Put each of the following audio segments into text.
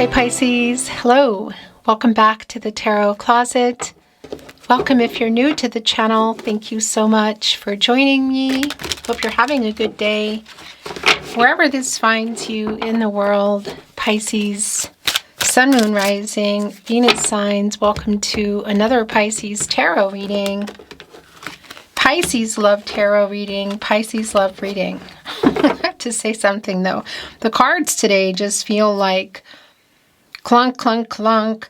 Hi Pisces, hello. Welcome back to the Tarot Closet. Welcome if you're new to the channel. Thank you so much for joining me. Hope you're having a good day. Wherever this finds you in the world, Pisces, Sun, Moon, Rising, Venus signs, welcome to another Pisces tarot reading. Pisces love tarot reading. Pisces love reading. I have to say something though. The cards today just feel like clunk, clunk, clunk,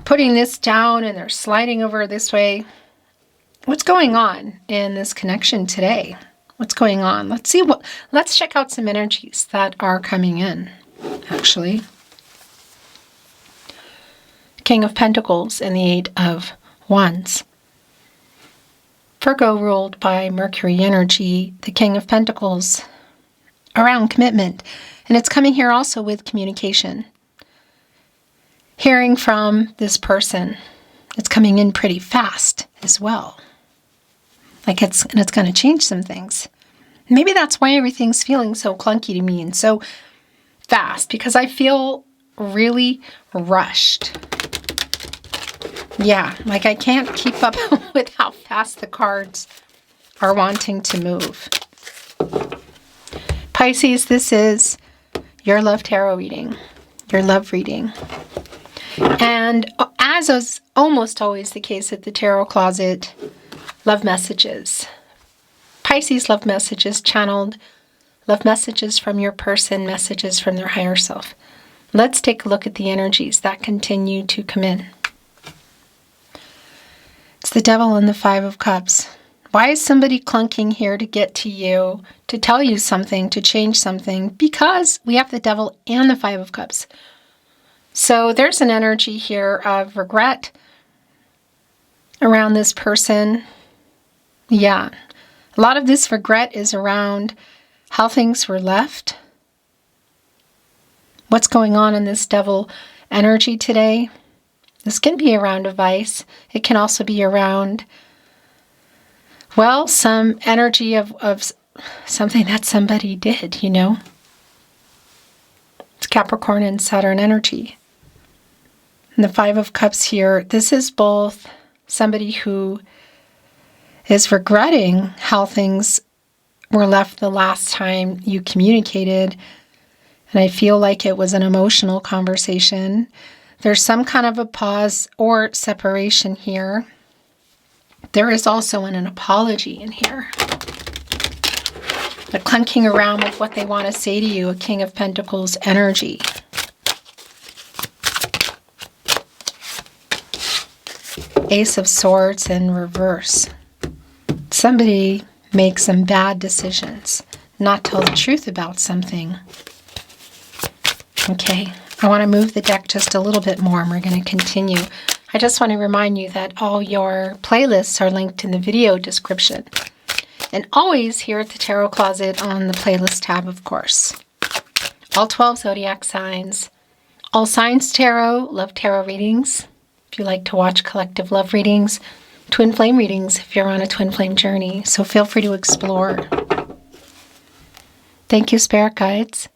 putting this down and they're sliding over this way. What's going on in this connection today? What's going on? Let's check out some energies that are coming in, actually. King of Pentacles and the Eight of Wands. Virgo ruled by Mercury energy, the King of Pentacles, around commitment. And it's coming here also with communication. Hearing from this person. It's coming in pretty fast as well. Like it's going to change some things. Maybe that's why everything's feeling so clunky to me and so fast, because I feel really rushed. Yeah, like I can't keep up with how fast the cards are wanting to move. Pisces, this is your love tarot reading, your love reading. And as is almost always the case at the Tarot Closet, love messages. Pisces love messages channeled, love messages from your person, messages from their higher self. Let's take a look at the energies that continue to come in. It's the Devil and the Five of Cups. Why is somebody clunking here to get to you, to tell you something, to change something? Because we have the Devil and the Five of Cups. So there's an energy here of regret around this person. Yeah. A lot of this regret is around how things were left. What's going on in this Devil energy today? This can be around advice. It can also be around, well, some energy of something that somebody did, you know. It's Capricorn and Saturn energy. And the Five of Cups here, this is both somebody who is regretting how things were left the last time you communicated. And I feel like it was an emotional conversation. There's some kind of a pause or separation here. There is also an apology in here. The clunking around with what they want to say to you, a King of Pentacles energy. Ace of Swords in reverse. Somebody makes some bad decisions, not tell the truth about something. Okay. I want to move the deck just a little bit more and we're going to continue. I just want to remind you that all your playlists are linked in the video description. And always here at the Tarot Closet on the playlist tab, of course. All 12 Zodiac signs. All signs tarot, love tarot readings. If you like to watch collective love readings. Twin flame readings if you're on a twin flame journey. So feel free to explore. Thank you, Spirit Guides.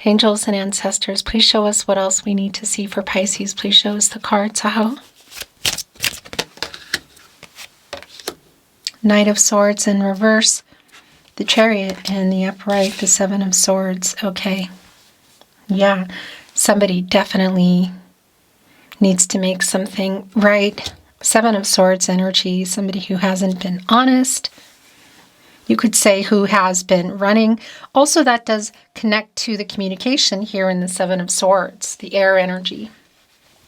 Angels and ancestors, please show us what else we need to see for Pisces. Please show us the cards. Knight of Swords in reverse. The Chariot in the upright. The Seven of Swords. Okay. Yeah. Somebody definitely needs to make something right. Seven of Swords energy. Somebody who hasn't been honest. You could say who has been running. Also, that does connect to the communication here in the Seven of Swords, the air energy,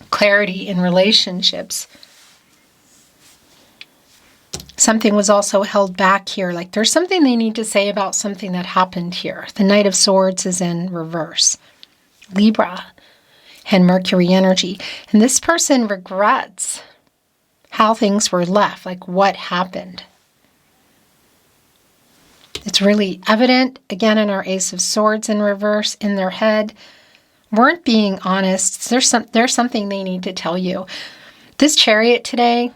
clarity in relationships. Something was also held back here, like there's something they need to say about something that happened here. The Knight of Swords is in reverse. Libra and Mercury energy. And this person regrets how things were left, like what happened. It's really evident, again, in our Ace of Swords in reverse, in their head. Weren't being honest. There's something they need to tell you. This Chariot today,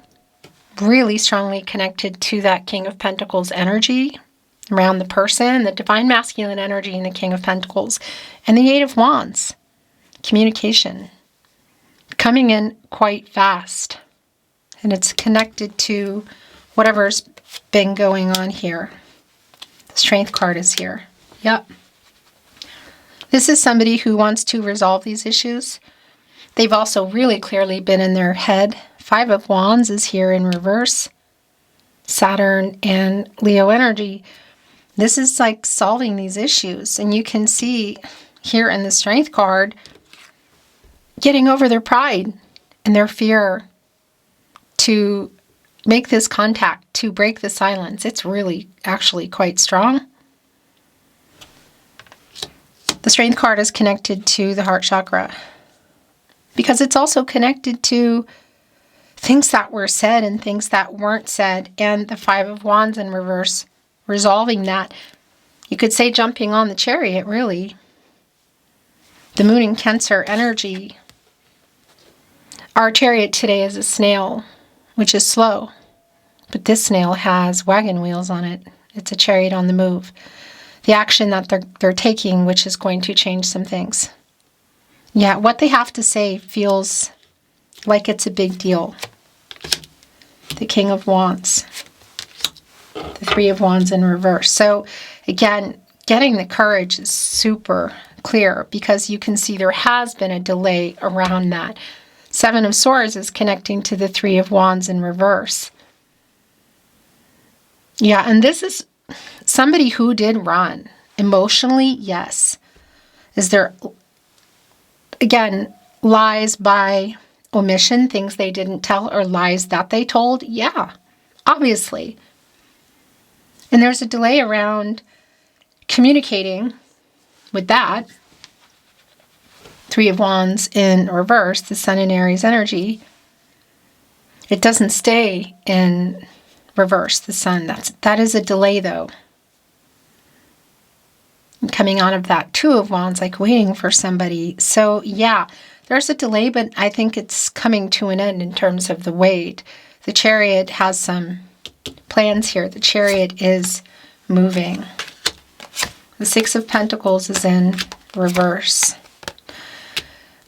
really strongly connected to that King of Pentacles energy around the person, the Divine Masculine energy in the King of Pentacles, and the Eight of Wands, communication. coming in quite fast. And it's connected to whatever's been going on here. The Strength card is here. Yep. This is somebody who wants to resolve these issues. They've also really clearly been in their head. Five of Wands is here in reverse. Saturn and Leo energy. This is like solving these issues. And you can see here in the Strength card, getting over their pride and their fear to make this contact, to break the silence. It's really actually quite strong. The Strength card is connected to the heart chakra because it's also connected to things that were said and things that weren't said. And the Five of Wands in reverse, resolving that. You could say jumping on the Chariot, really. The Moon in Cancer energy. Our Chariot today is a snail, which is slow. But this snail has wagon wheels on it. It's a chariot on the move. The action that they're taking, which is going to change some things. Yeah, what they have to say feels like it's a big deal. The King of Wands. The Three of Wands in reverse. So again, getting the courage is super clear because you can see there has been a delay around that. Seven of Swords is connecting to the Three of Wands in reverse. Yeah, and this is somebody who did run. Emotionally, yes. Is there, again, lies by omission, things they didn't tell, or lies that they told? Yeah, obviously. And there's a delay around communicating with that. Three of Wands in reverse, the Sun in Aries energy. It doesn't stay in reverse, the Sun. That is a delay, though. And coming out of that Two of Wands, like waiting for somebody. So, yeah, there's a delay, but I think it's coming to an end in terms of the wait. The Chariot has some plans here. The Chariot is moving. The Six of Pentacles is in reverse.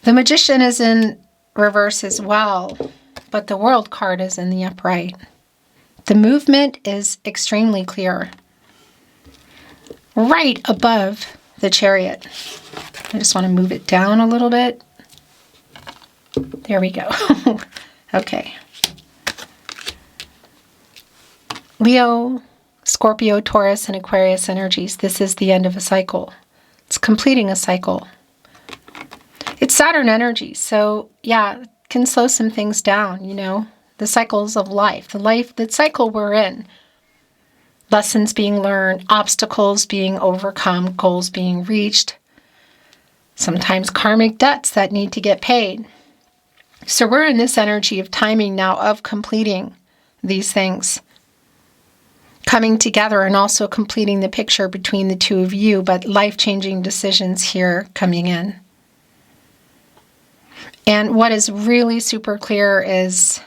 The Magician is in reverse as well, but the World card is in the upright. The movement is extremely clear. Right above the Chariot. I just want to move it down a little bit. There we go. Okay. Leo, Scorpio, Taurus, and Aquarius energies. This is the end of a cycle. It's completing a cycle. It's Saturn energy, so yeah, it can slow some things down, you know. The cycles of life, the cycle we're in. Lessons being learned, obstacles being overcome, goals being reached. Sometimes karmic debts that need to get paid. So we're in this energy of timing now of completing these things. Coming together and also completing the picture between the two of you, but life-changing decisions here coming in. And what is really super clear is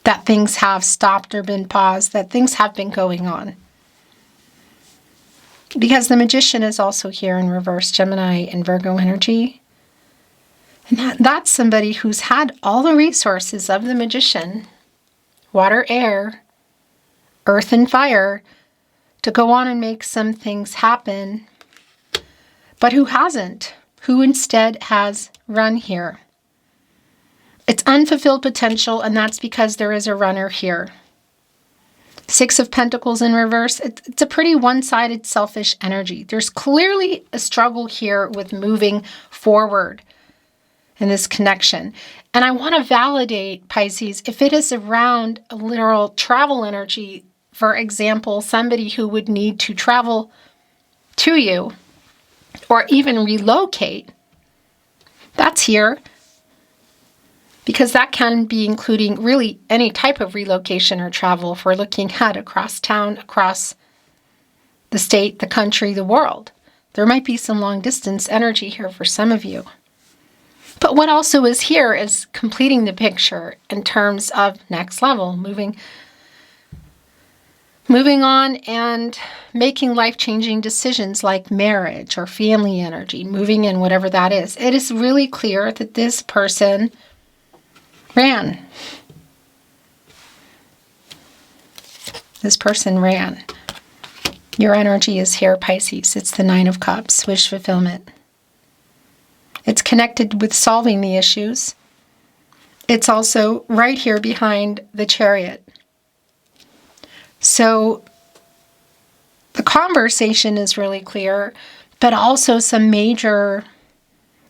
that things have stopped or been paused, that things have been going on. Because the Magician is also here in reverse, Gemini and Virgo energy. And that's somebody who's had all the resources of the Magician, water, air, earth, and fire, to go on and make some things happen, but who hasn't, who instead has run here. It's unfulfilled potential, and that's because there is a runner here. Six of Pentacles in reverse. It's a pretty one-sided, selfish energy. There's clearly a struggle here with moving forward in this connection. And I want to validate, Pisces, if it is around a literal travel energy, for example, somebody who would need to travel to you or even relocate, that's here. Because that can be including really any type of relocation or travel if we're looking at across town, across the state, the country, the world. There might be some long distance energy here for some of you. But what also is here is completing the picture in terms of next level, moving Moving on and making life-changing decisions like marriage or family energy, moving in, whatever that is. It is really clear that this person ran. This person ran. Your energy is here, Pisces. It's the Nine of Cups, wish fulfillment. It's connected with solving the issues. It's also right here behind the Chariot. So the conversation is really clear, but also some major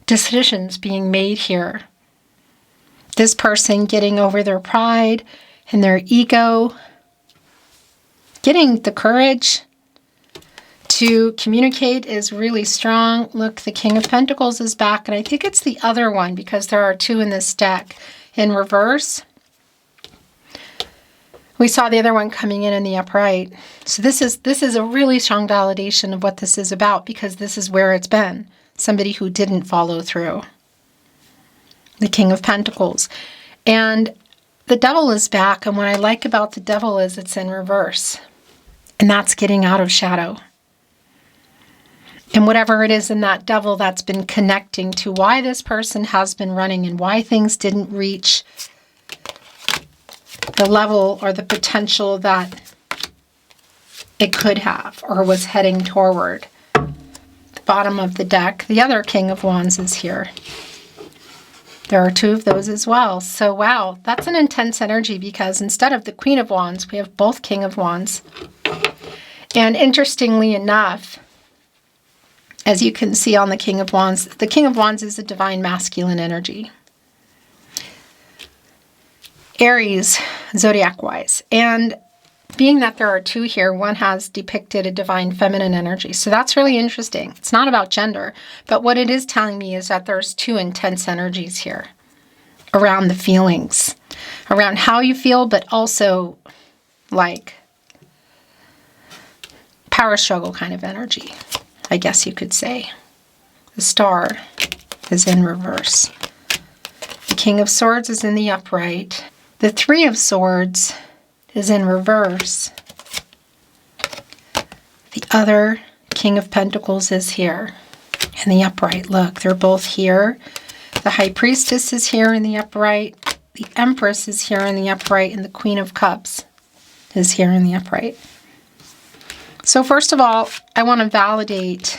decisions being made here. This person getting over their pride and their ego, getting the courage to communicate is really strong. Look, the King of Pentacles is back, and I think it's the other one because there are two in this deck in reverse. We saw the other one coming in the upright. So this is a really strong validation of what this is about, because this is where it's been. Somebody who didn't follow through. The King of Pentacles. And the Devil is back, and what I like about the Devil is it's in reverse. And that's getting out of shadow. And whatever it is in that Devil that's been connecting to why this person has been running and why things didn't reach the level or the potential that it could have or was heading toward. The bottom of the deck, the other King of Wands is here. There are two of those as well. So wow, that's an intense energy, because instead of the Queen of Wands, we have both King of Wands. And interestingly enough, as you can see on the King of Wands is a divine masculine energy. Aries, zodiac-wise. And being that there are two here, one has depicted a divine feminine energy. So that's really interesting. It's not about gender, but what it is telling me is that there's two intense energies here around the feelings, around how you feel, but also like power struggle kind of energy, I guess you could say. The Star is in reverse. The King of Swords is in the upright. The Three of Swords is in reverse. The other King of Pentacles is here in the upright. Look, they're both here. The High Priestess is here in the upright. The Empress is here in the upright. And the Queen of Cups is here in the upright. So first of all, I want to validate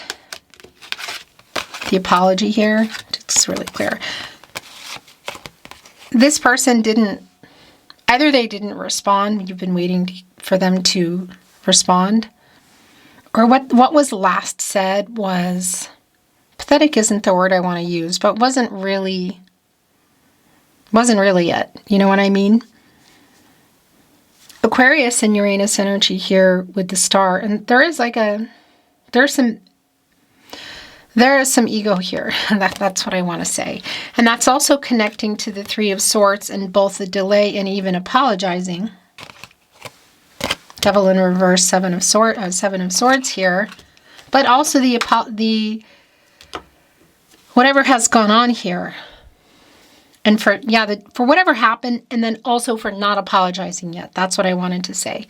the apology here. It's really clear. This person didn't, either they didn't respond, you've been waiting for them to respond, or what was last said was, pathetic isn't the word I want to use, but wasn't really it. You know what I mean? Aquarius and Uranus energy here with the Star, and there is some ego here. That's what I want to say. And that's also connecting to the Three of Swords and both the delay and even apologizing. Devil in reverse, Seven of Swords here. But also the whatever has gone on here. And for whatever happened, and then also for not apologizing yet. That's what I wanted to say.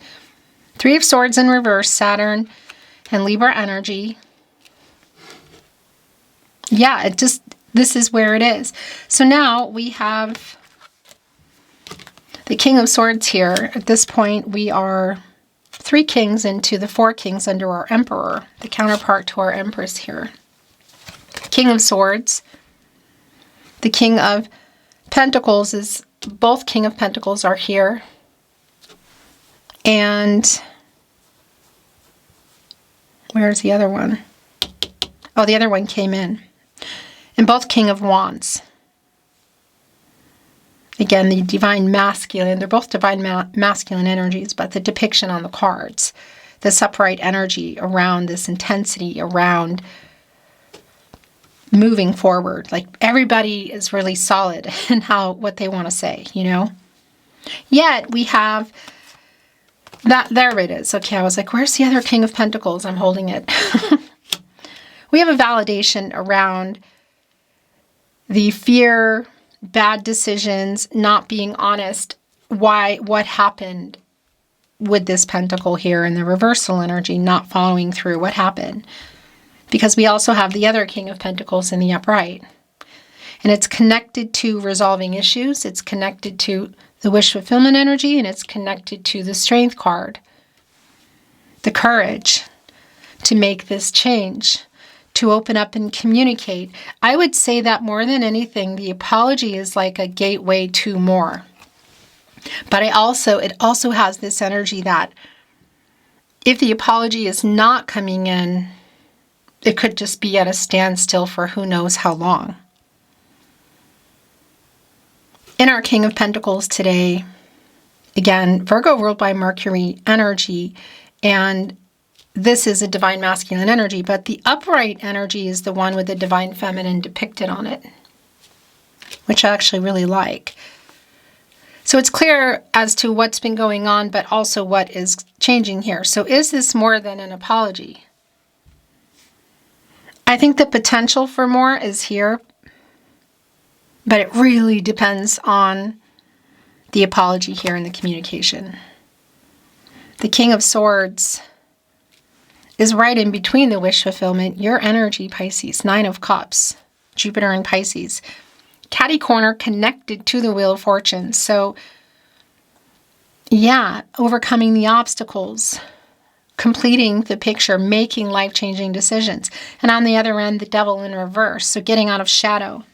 Three of Swords in reverse, Saturn and Libra energy. Yeah, this is where it is. So now we have the King of Swords here. At this point, we are 3 kings into the 4 kings under our Emperor, the counterpart to our Empress here. King of Swords. The King of Pentacles is, both King of Pentacles are here. And where's the other one? Oh, the other one came in. And both King of Wands. Again, the divine masculine, they're both divine masculine energies, but the depiction on the cards, this upright energy around this intensity, around moving forward. Like everybody is really solid in what they want to say, you know? Yet we have that, there it is. Okay, I was like, where's the other King of Pentacles? I'm holding it. We have a validation around the fear, bad decisions, not being honest, what happened with this pentacle here in the reversal energy, not following through. What happened? Because we also have the other King of Pentacles in the upright. And it's connected to resolving issues. It's connected to the wish fulfillment energy, and it's connected to the Strength card. The courage to make this change, to open up and communicate. I would say that more than anything, the apology is like a gateway to more. But it also has this energy that if the apology is not coming in, it could just be at a standstill for who knows how long. In our King of Pentacles today, again, Virgo ruled by Mercury energy, and this is a divine masculine energy, but the upright energy is the one with the divine feminine depicted on it, which I actually really like. So it's clear as to what's been going on, but also what is changing here. So is this more than an apology? I think the potential for more is here, but it really depends on the apology here and the communication. The King of Swords is right in between the wish fulfillment, your energy, Pisces, 9 of Cups, Jupiter in Pisces. Catty corner connected to the Wheel of Fortune. So, yeah, overcoming the obstacles, completing the picture, making life-changing decisions. And on the other end, the Devil in reverse, so getting out of shadow.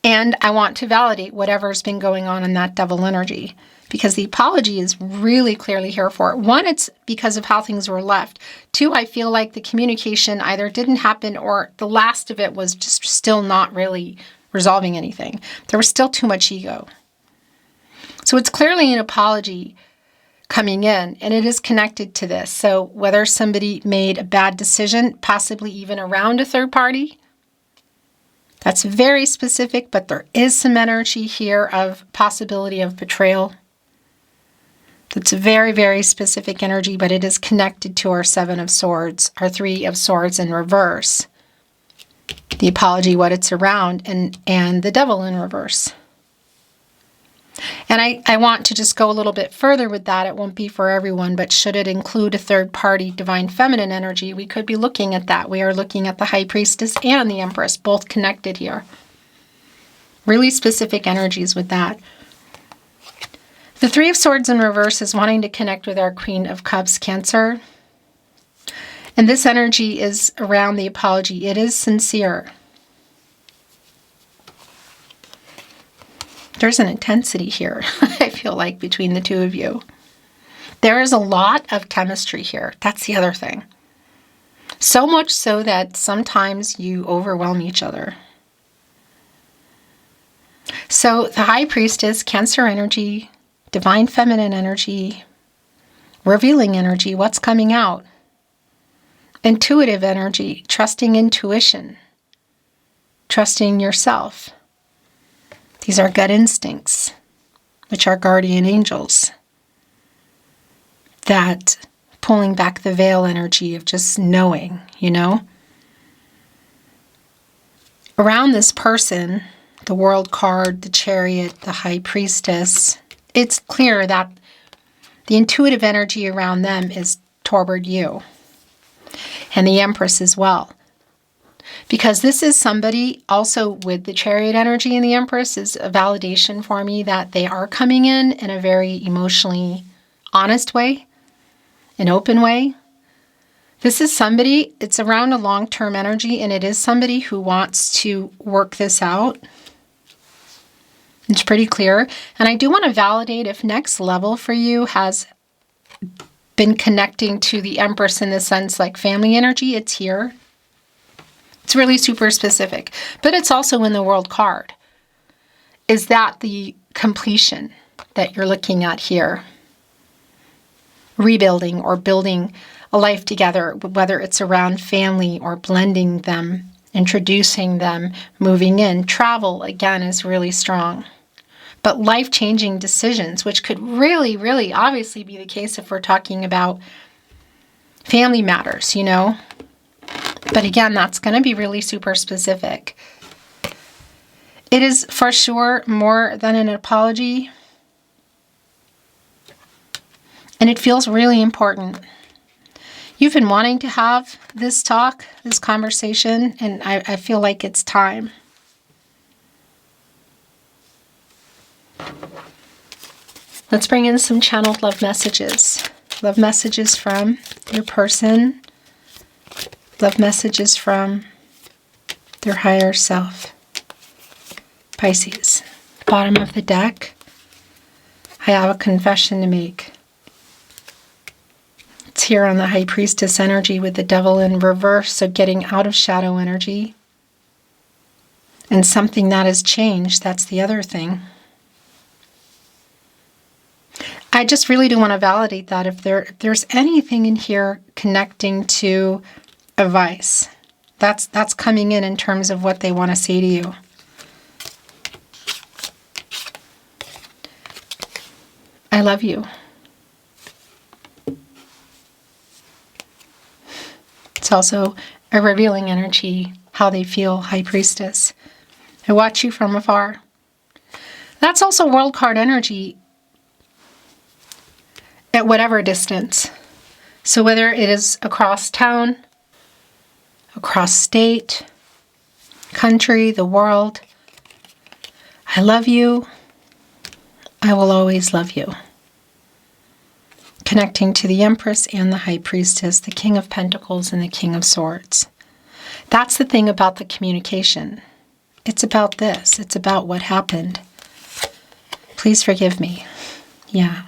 And I want to validate whatever's been going on in that Devil energy, because the apology is really clearly here for it. One, it's because of how things were left. Two, I feel like the communication either didn't happen or the last of it was just still not really resolving anything. There was still too much ego. So it's clearly an apology coming in, and it is connected to this. So whether somebody made a bad decision, possibly even around a third party, that's very specific, but there is some energy here of possibility of betrayal. It's a very, very specific energy, but it is connected to our 7 of Swords, our 3 of Swords in reverse. The apology, what it's around, and the Devil in reverse. And I want to just go a little bit further with that. It won't be for everyone, but should it include a third party divine feminine energy, we could be looking at that. We are looking at the High Priestess and the Empress, both connected here. Really specific energies with that. The 3 of Swords in reverse is wanting to connect with our Queen of Cups, Cancer. And this energy is around the apology. It is sincere. There's an intensity here, I feel like, between the two of you. There is a lot of chemistry here. That's the other thing. So much so that sometimes you overwhelm each other. So the High Priestess, Cancer energy, divine feminine energy, revealing energy, what's coming out? Intuitive energy, trusting intuition, trusting yourself. These are gut instincts, which are guardian angels. That pulling back the veil energy of just knowing, you know? Around this person, the World card, the Chariot, the High Priestess, it's clear that the intuitive energy around them is toward you. And the Empress as well. Because this is somebody also with the Chariot energy and the Empress is a validation for me that they are coming in a very emotionally honest way, an open way. This is somebody, it's around a long-term energy, and it is somebody who wants to work this out. It's pretty clear. And I do want to validate if next level for you has been connecting to the Empress in the sense like family energy, it's here. It's really super specific, but it's also in the World card. Is that the completion that you're looking at here? Rebuilding or building a life together, whether it's around family or blending them, introducing them, moving in. Travel, again, is really strong. But life-changing decisions, which could really, really obviously be the case if we're talking about family matters, you know? But again, that's going to be really super specific. It is for sure more than an apology. And it feels really important. You've been wanting to have this talk, this conversation, and I feel like it's time. Let's bring in some channeled love messages. Love messages from your person. Love messages from their higher self. Pisces. Bottom of the deck. I have a confession to make. It's here on the High Priestess energy with the Devil in reverse, so getting out of shadow energy. And something that has changed, that's the other thing. I just really do want to validate that if there's anything in here connecting to a vice, that's coming in terms of what they want to say to you. I love you. It's also a revealing energy, how they feel, High Priestess. I watch you from afar. That's also world card energy at whatever distance. So whether it is across town, across state, country, the world, I love you. I will always love you. Connecting to the Empress and the High Priestess, the King of Pentacles and the King of Swords. That's the thing about the communication. It's about this. It's about what happened. Please forgive me. Yeah.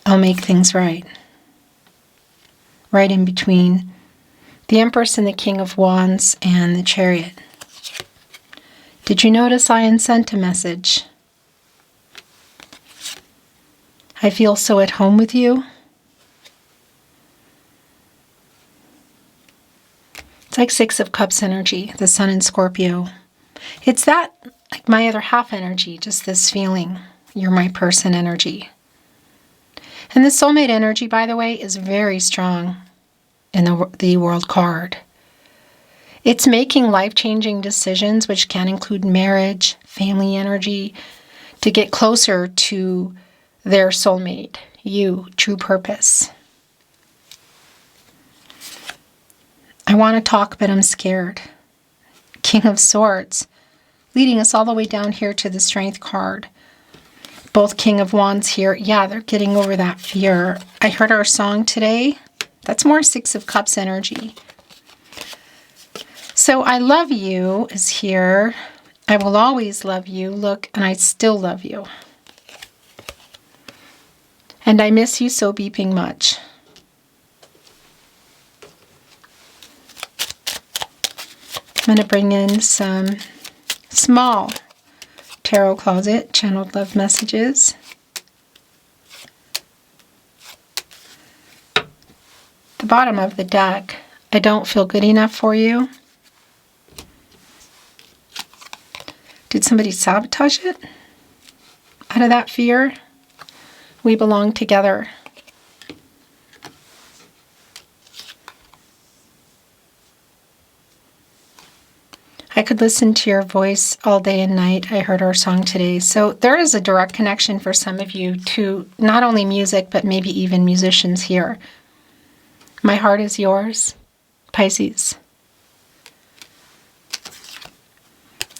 I'll make things right. Right in between the Empress and the King of Wands and the Chariot. Did you notice I sent a message? I feel so at home with you. It's like Six of Cups energy, the Sun in Scorpio. It's that, like my other half energy, just this feeling. You're my person energy. And the soulmate energy, by the way, is very strong in the world card. It's making life-changing decisions, which can include marriage, family energy, to get closer to their soulmate, you, true purpose. I want to talk, but I'm scared. King of Swords, leading us all the way down here to the Strength card. Both King of Wands here. Yeah, they're getting over that fear. I heard our song today. That's more Six of Cups energy. So I love you is here. I will always love you. Look, and I still love you. And I miss you so beeping much. I'm going to bring in some small tarot closet, channeled love messages. The bottom of the deck, I don't feel good enough for you. Did somebody sabotage it? Out of that fear? We belong together. I could listen to your voice all day and night. I heard our song today. So there is a direct connection for some of you to not only music, but maybe even musicians here. My heart is yours, Pisces.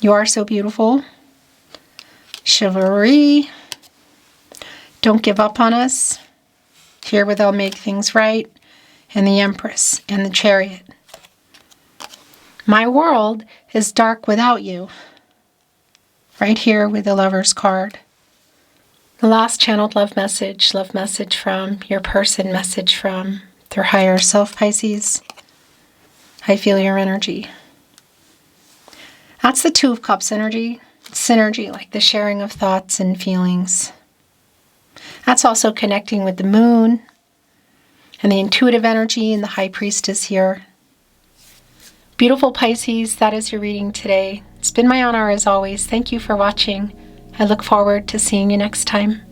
You are so beautiful. Chivalry. Don't give up on us. Here where they'll make things right. And the Empress and the Chariot. My world is dark without you. Right here with the Lover's card. The last channeled love message from your person, message from their higher self, Pisces. I feel your energy. That's the Two of Cups energy. Synergy, like the sharing of thoughts and feelings. That's also connecting with the moon and the intuitive energy and the High Priestess here. Beautiful Pisces, that is your reading today. It's been my honor as always. Thank you for watching. I look forward to seeing you next time.